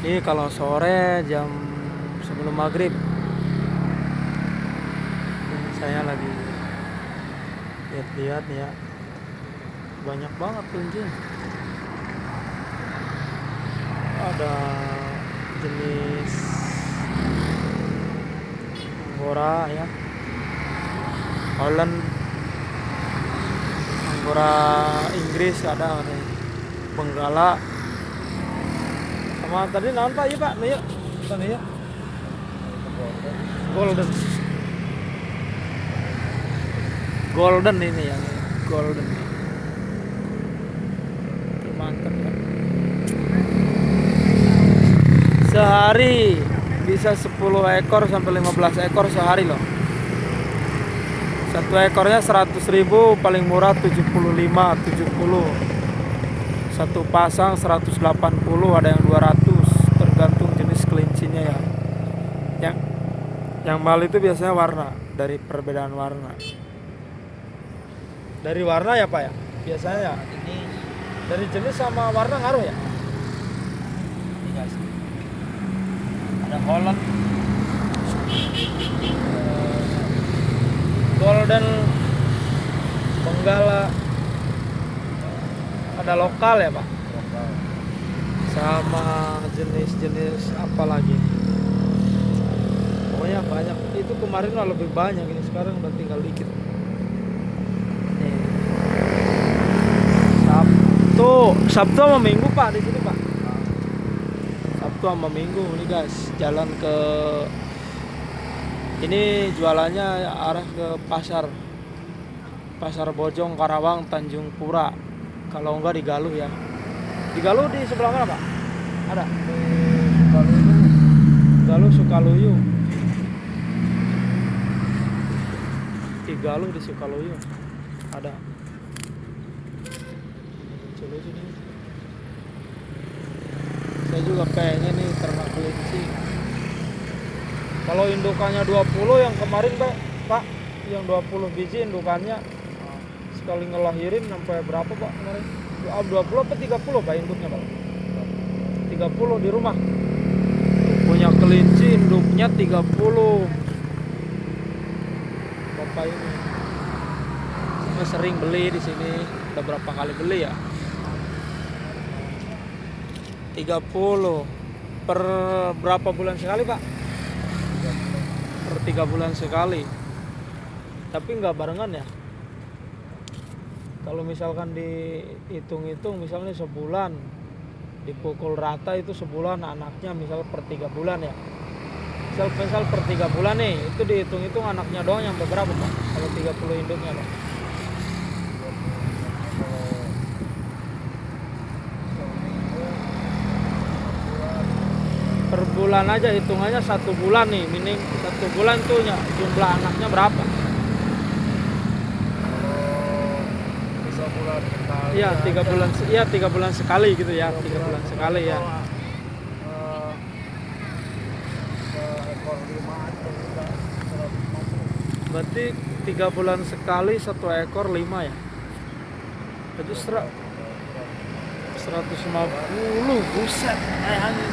Ini kalau sore jam sebelum maghrib, ini saya lagi lihat-lihat nih ya, banyak banget kelinci. Ada jenis Angora ya, Holland, Angora Inggris ada nih, Benggala, sama tadi naon Pak? Iya Pak, nih yuk, tadi ya, Golden, Golden ini ya, Golden, mantap ya. Sehari bisa 10 ekor sampai 15 ekor sehari loh. Satu ekornya 100.000, paling murah 75, 70. Satu pasang 180, ada yang 200, tergantung jenis kelincinya ya. Yang mahal itu biasanya warna, dari perbedaan warna. Dari warna ya Pak ya? Biasanya ya. Dari jenis sama warna ngaruh ya? Ada Holland, Golden, Benggala, ada lokal ya Pak? Lokal. Sama jenis-jenis apa lagi? Pokoknya banyak. Itu kemarin lah lebih banyak, ini sekarang udah tinggal dikit. Nih. Sabtu sama Minggu Pak di sini Pak. Sabtu sama Minggu nih guys, jalan ke ini jualannya arah ke Pasar Bojong, Karawang, Tanjung Pura. Kalau enggak di Galuh ya. Di Galuh di sebelah mana Pak? Ada? Galuh Sukaluyu. Di Galuh di Sukaluyu ada. Coba sini. Saya juga pengen nih ternak kelinci. Kalau indukannya 20 yang kemarin Pak, yang 20 biji indukannya sekali ngelahirin sampai berapa Pak kemarin? 20 apa 30 Pak induknya Pak? 30 di rumah. Punya kelinci induknya 30. Bapak ini saya sering beli di sini, udah berapa kali beli ya? 30 per berapa bulan sekali Pak? Per 3 bulan sekali. Tapi nggak barengan ya. Kalau misalkan dihitung-hitung misalnya sebulan dipukul rata itu sebulan anaknya misal per 3 bulan ya. Misal per 3 bulan nih, itu dihitung-hitung anaknya doang yang berapa Pak? Kalau 30 induknya Pak. Per bulan aja hitungannya 1 bulan nih, minim 1 bulan tuh jumlah anaknya berapa? Bisa bulan sekali. Iya 3 bulan, iya 3 bulan sekali gitu ya, 3 bulan sekali ya. Ekor 5 atau 150. Berarti 3 bulan sekali 1 ekor 5 ya. Jadi 150, buset, bayangin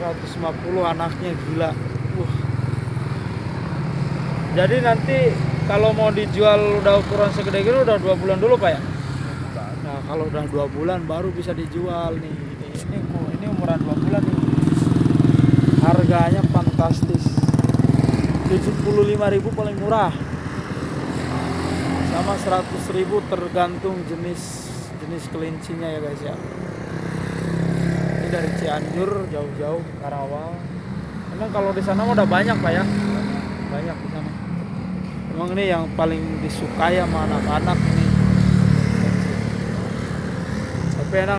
150 anaknya, gila. Jadi nanti kalau mau dijual udah ukuran segede gini udah 2 bulan dulu Pak ya? Nah kalau udah 2 bulan baru bisa dijual nih. Ini umuran 2 bulan nih. Harganya fantastis, 75.000 paling murah, sama 100.000 tergantung jenis kelincinya ya guys ya. Ini dari Cianjur jauh-jauh Karawang. Emang kalau di sana udah banyak Pak ya? Banyak di sana. Emang ini yang paling disukai sama anak-anak nih. Tapi enak.